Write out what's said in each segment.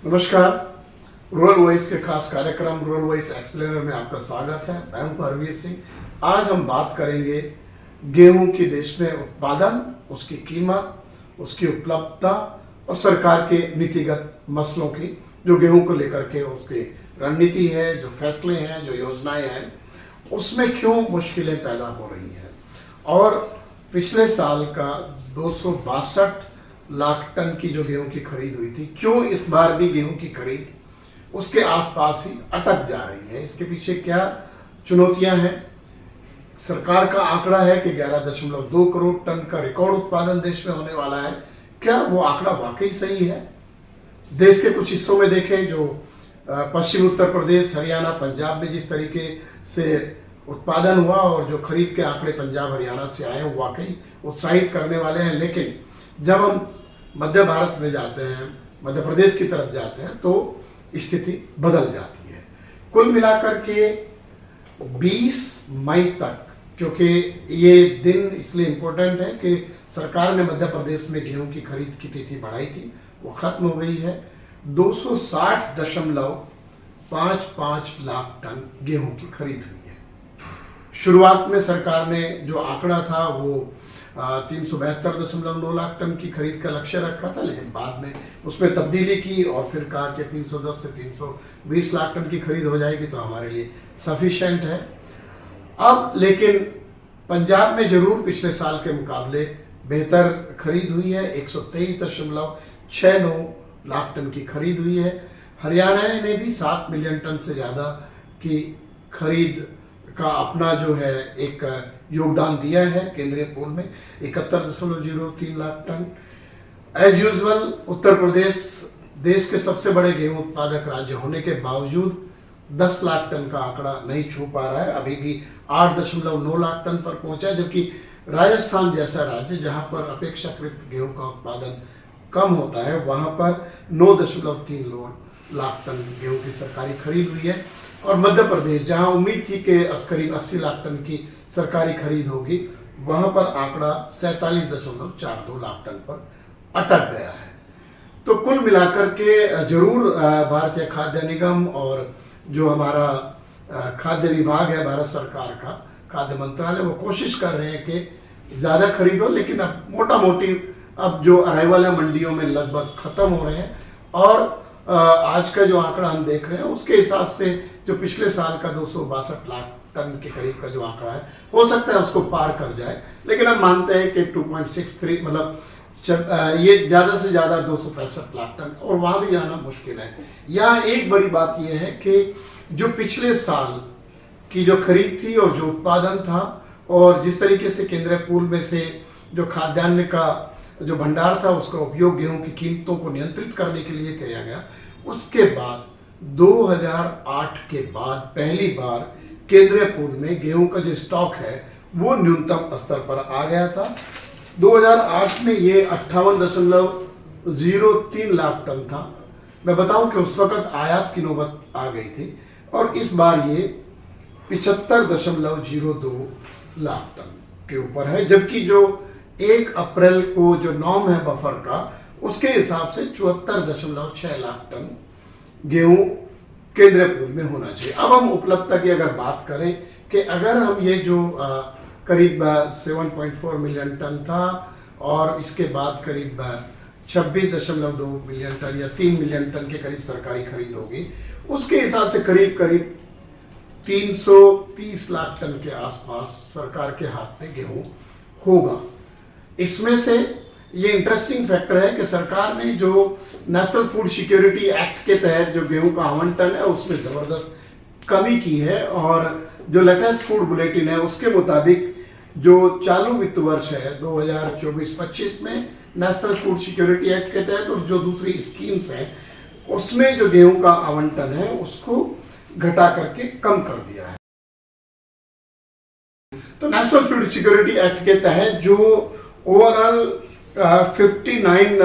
नमस्कार। Rural voice के खास कार्यक्रम रूरल वॉइस एक्सप्लेनर में आपका स्वागत है। मैं हूं परमवीर सिंह। आज हम बात करेंगे गेहूं की देश में उत्पादन, उसकी कीमत, उसकी उपलब्धता और सरकार के नीतिगत मसलों की, जो गेहूं को लेकर के उसकी रणनीति है, जो फैसले हैं, जो योजनाएं हैं, उसमें क्यों मुश्किलें पैदा हो रही हैं। और पिछले साल का 262 लाख टन की जो गेहूं की खरीद हुई थी, क्यों इस बार भी गेहूं की खरीद उसके आसपास ही अटक जा रही है। इसके पीछे क्या चुनौतियां हैं। सरकार का आंकड़ा है कि 11.2 करोड़ टन का रिकॉर्ड उत्पादन देश में होने वाला है। क्या वो आंकड़ा वाकई सही है? देश के कुछ हिस्सों में देखें, जो पश्चिम उत्तर प्रदेश, हरियाणा, पंजाब में जिस तरीके से उत्पादन हुआ और जो खरीद के आंकड़े पंजाब हरियाणा से आए, वो वाकई उत्साहित करने वाले हैं। लेकिन जब हम मध्य भारत में जाते हैं, मध्य प्रदेश की तरफ जाते हैं, तो स्थिति बदल जाती है। कुल मिलाकर के 20 मई तक, क्योंकि ये दिन इसलिए इम्पोर्टेंट है कि सरकार ने मध्य प्रदेश में गेहूं की खरीद की तिथि बढ़ाई थी, वो खत्म हो गई है। 260.55 लाख टन गेहूं की खरीद हुई है। शुरुआत में सरकार ने जो आंकड़ा था वो 372.9 लाख टन की खरीद का लक्ष्य रखा था, लेकिन बाद में उसमें तब्दीली की और फिर कहा कि 310 से 320 लाख टन की खरीद हो जाएगी तो हमारे लिए सफिशेंट है। अब लेकिन पंजाब में जरूर पिछले साल के मुकाबले बेहतर खरीद हुई है। 123.69 लाख टन की खरीद हुई है। हरियाणा ने भी 7 मिलियन टन से ज़्यादा की खरीद का अपना जो है एक योगदान दिया है। केंद्रीय पूल में 71.03 lakh ton. As usual Uttar Pradesh देश के सबसे बड़े गेहूं उत्पादक राज्य होने के बावजूद 10 लाख टन का आंकड़ा नहीं छू पा रहा है। अभी भी 8.9 लाख टन पर पहुंचा है, जबकि राजस्थान जैसा राज्य जहां पर अपेक्षाकृत गेहूं का उत्पादन कम होता है, वहां पर 9.3 लाख टन गेहूं की सरकारी खरीद हुई है। और मध्य प्रदेश, जहां उम्मीद थी कि करीब 80 लाख टन की सरकारी खरीद होगी, वहां पर आंकड़ा 47.42 लाख टन पर अटक गया है। तो कुल मिलाकर के जरूर भारतीय खाद्य निगम और जो हमारा खाद्य विभाग है भारत सरकार का, खाद्य मंत्रालय, वो कोशिश कर रहे हैं कि ज़्यादा खरीद हो, लेकिन अब मोटा मोटी अब जो अराइवल है मंडियों में लगभग ख़त्म हो रहे हैं। और आज का जो आंकड़ा हम देख रहे हैं उसके हिसाब से जो पिछले साल का 262 लाख टन के करीब का जो आंकड़ा है, हो सकता है उसको पार कर जाए। लेकिन हम मानते हैं कि 2.63 मतलब ये ज़्यादा से ज़्यादा 265 लाख टन, और वहाँ भी जाना मुश्किल है। यहाँ एक बड़ी बात यह है कि जो पिछले साल की जो खरीद थी और जो उत्पादन था और जिस तरीके से केंद्रीय पूल में से जो खाद्यान्न का जो भंडार था उसका उपयोग गेहूं की कीमतों को नियंत्रित करने के लिए किया गया, उसके बाद 2008 के बाद पहली बार केंद्रीय पूल में गेहूं का जो स्टॉक है वो न्यूनतम स्तर पर आ गया था। 2008 में ये 58.03 लाख टन था। मैं बताऊं कि उस वक्त आयात की नौबत आ गई थी, और इस बार ये 75.02 लाख टन के ऊपर है, जबकि जो 1 अप्रैल को जो नॉर्म है बफर का, उसके हिसाब से 74.6 लाख टन गेहूं केंद्रीय पूल में होना चाहिए। अब हम उपलब्धता की अगर बात करें कि अगर हम ये जो करीब 7.4 मिलियन टन था और इसके बाद करीब 26.2 मिलियन टन या 3 मिलियन टन के करीब सरकारी खरीद होगी, उसके हिसाब से करीब 330 लाख टन के आसपास सरकार के हाथ में गेहूं होगा। इसमें से ये इंटरेस्टिंग फैक्टर है कि सरकार ने जो नेशनल फूड सिक्योरिटी एक्ट के तहत जो गेहूं का आवंटन है उसमें ज़बरदस्त कमी की है। और जो लेटेस्ट फूड बुलेटिन है उसके मुताबिक जो चालू वित्त वर्ष है 2024-25 में नेशनल फूड सिक्योरिटी एक्ट के तहत और जो दूसरी स्कीम्स हैं उसमें जो गेहूं का आवंटन है उसको घटा करके कम कर दिया है। तो नेशनल फूड सिक्योरिटी एक्ट के तहत जो ओवरऑल 59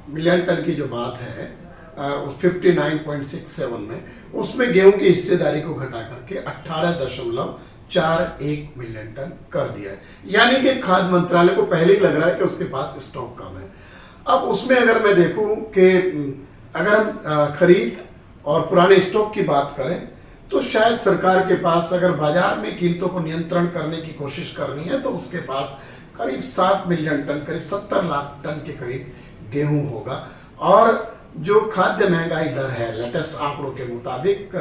मिलियन टन की जो बात है 59.67 में, उसमें गेहूं की हिस्सेदारी को घटा करके 18.41 मिलियन टन कर दिया है। यानी कि खाद्य मंत्रालय को पहले ही लग रहा है कि उसके पास स्टॉक कम है। अब उसमें अगर मैं देखूं कि अगर हम खरीद और पुराने स्टॉक की बात करें तो शायद सरकार के पास अगर बाजार में कीमतों को नियंत्रण करने की कोशिश करनी है तो उसके पास करीब 7 मिलियन टन, करीब 70 लाख टन के करीब गेहूं होगा। और जो खाद्य महंगाई दर है लेटेस्ट आंकड़ों के मुताबिक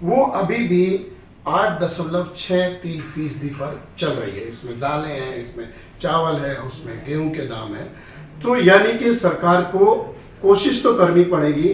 वो अभी भी 8.63% पर चल रही है। इसमें दालें हैं, इसमें चावल है, उसमें गेहूं के दाम है। तो यानी कि सरकार को कोशिश तो करनी पड़ेगी।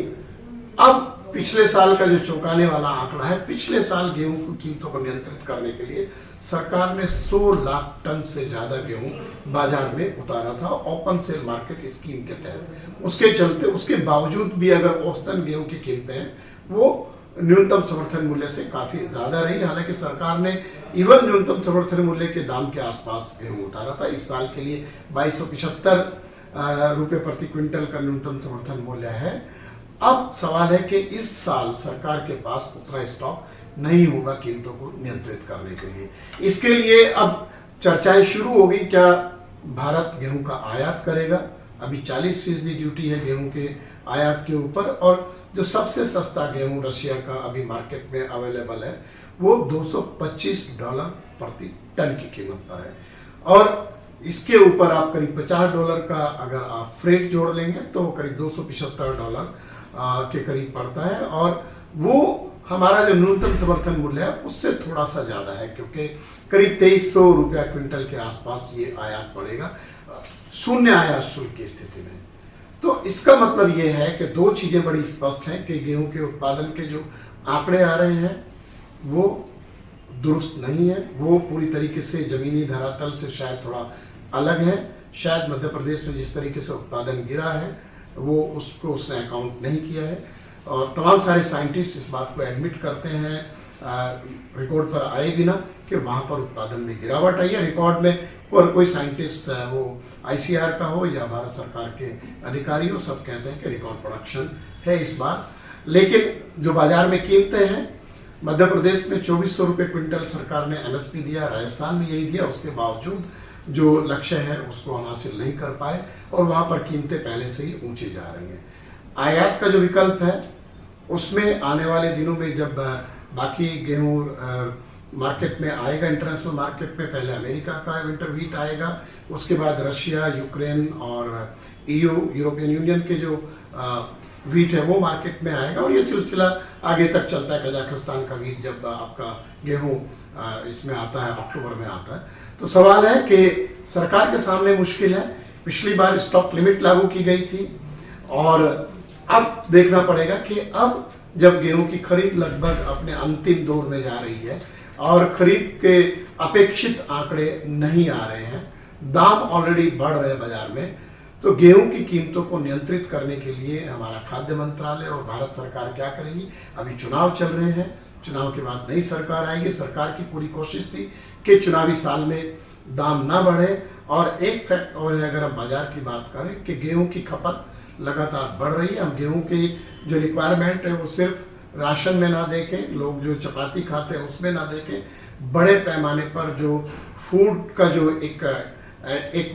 अब पिछले साल का जो चौंकाने वाला आंकड़ा है, पिछले साल गेहूं की कीमतों को नियंत्रित करने के लिए सरकार ने 100 लाख टन से ज्यादा गेहूं बाजार में उतारा था ओपन सेल मार्केट स्कीम के तहत। उसके चलते उसके बावजूद भी अगर औसतन गेहूं की कीमतें हैं वो न्यूनतम समर्थन मूल्य से काफी ज्यादा रही। हालांकि सरकार ने इवन न्यूनतम समर्थन मूल्य के दाम के आसपास गेहूं उतारा था। इस साल के लिए 2275 रुपये प्रति क्विंटल का न्यूनतम समर्थन मूल्य है। अब सवाल है कि इस साल सरकार के पास उतना स्टॉक नहीं होगा कीमतों को नियंत्रित करने के लिए। इसके लिए अब चर्चाएं शुरू होगी, क्या भारत गेहूं का आयात करेगा? अभी 40% ड्यूटी है गेहूं के आयात के ऊपर, और जो सबसे सस्ता गेहूं रशिया का अभी मार्केट में अवेलेबल है वो $225 प्रति टन की कीमत पर है। और इसके ऊपर आप करीब $50 का अगर आप फ्रेट जोड़ लेंगे तो करीब $275 के करीब पड़ता है। और वो हमारा जो न्यूनतम समर्थन मूल्य है उससे थोड़ा सा ज़्यादा है, क्योंकि करीब 2300 रुपया क्विंटल के आसपास ये आयात पड़ेगा शून्य आयात शुल्क की स्थिति में। तो इसका मतलब ये है कि दो चीज़ें बड़ी स्पष्ट हैं कि गेहूं के उत्पादन के जो आंकड़े आ रहे हैं वो दुरुस्त नहीं है, वो पूरी तरीके से ज़मीनी धरातल से शायद थोड़ा अलग है। शायद मध्य प्रदेश में जिस तरीके से उत्पादन गिरा है वो उसने अकाउंट नहीं किया है। और तमाम सारे साइंटिस्ट इस बात को एडमिट करते हैं रिकॉर्ड पर आए बिना कि वहाँ पर उत्पादन में गिरावट आई है। रिकॉर्ड में कोई साइंटिस्ट वो ICR का हो या भारत सरकार के अधिकारी हो, सब कहते हैं कि रिकॉर्ड प्रोडक्शन है इस बार। लेकिन जो बाजार में कीमतें हैं, मध्य प्रदेश में 2400 रुपये क्विंटल सरकार ने MSP दिया, राजस्थान में यही दिया, उसके बावजूद जो लक्ष्य है उसको हम हासिल नहीं कर पाए और वहाँ पर कीमतें पहले से ही ऊंची जा रही हैं। आयात का जो विकल्प है उसमें आने वाले दिनों में जब बाकी गेहूं मार्केट में आएगा, इंटरनेशनल मार्केट में पहले अमेरिका का विंटर व्हीट आएगा, उसके बाद रशिया, यूक्रेन और EU यूरोपियन यूनियन के जो व्हीट है वो मार्केट में आएगा। और ये सिलसिला आगे तक चलता है। कजाकिस्तान का व्हीट जब आपका गेहूं इसमें आता है, अक्टूबर में आता है। तो सवाल है कि सरकार के सामने मुश्किल है। पिछली बार स्टॉक लिमिट लागू की गई थी और अब देखना पड़ेगा कि अब जब गेहूं की खरीद लगभग अपने अंतिम दौर में जा रही है और खरीद के अपेक्षित आंकड़े नहीं आ रहे हैं, दाम ऑलरेडी बढ़ रहे हैं बाजार में, तो गेहूं की कीमतों को नियंत्रित करने के लिए हमारा खाद्य मंत्रालय और भारत सरकार क्या करेगी? अभी चुनाव चल रहे हैं, चुनाव के बाद नई सरकार आएगी। सरकार की पूरी कोशिश थी कि चुनावी साल में दाम ना बढ़े। और एक फैक्ट और है, अगर हम बाजार की बात करें कि गेहूं की खपत लगातार बढ़ रही है। हम गेहूं की जो रिक्वायरमेंट है वो सिर्फ राशन में ना देखें, लोग जो चपाती खाते हैं उसमें ना देखें, बड़े पैमाने पर जो फूड का जो एक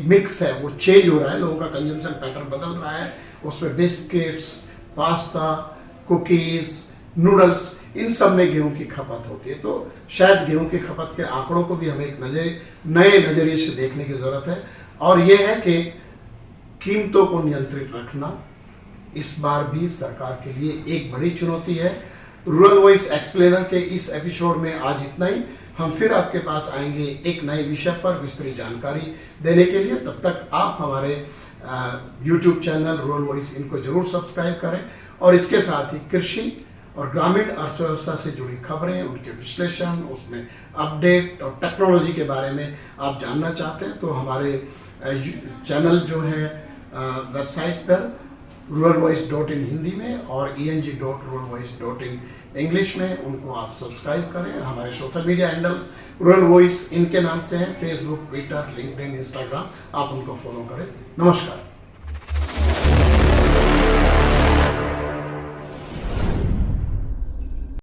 मिक्स है वो चेंज हो रहा है, लोगों का कंजम्पशन पैटर्न बदल रहा है। उसमें बिस्किट्स, पास्ता, कुकीज़, नूडल्स, इन सब में गेहूं की खपत होती है। तो शायद गेहूं की खपत के आंकड़ों को भी हमें एक नए नज़रिए से देखने की ज़रूरत है। और ये है कि कीमतों को नियंत्रित रखना इस बार भी सरकार के लिए एक बड़ी चुनौती है। रूरल वॉइस एक्सप्लेनर के इस एपिसोड में आज इतना ही। हम फिर आपके पास आएंगे एक नए विषय पर विस्तृत जानकारी देने के लिए। तब तक आप हमारे YouTube चैनल रूरल वॉइस इनको जरूर सब्सक्राइब करें। और इसके साथ ही कृषि और ग्रामीण अर्थव्यवस्था से जुड़ी खबरें, उनके विश्लेषण, उसमें अपडेट और टेक्नोलॉजी के बारे में आप जानना चाहते हैं तो हमारे चैनल जो है वेबसाइट पर ruralvoice.in हिंदी में और eng.ruralvoice.in इंग्लिश में, उनको आप सब्सक्राइब करें। हमारे social media handles rural voice इनके नाम से हैं, फेसबुक, ट्विटर, लिंक्डइन, इंस्टाग्राम, आप उनको फॉलो करें। नमस्कार।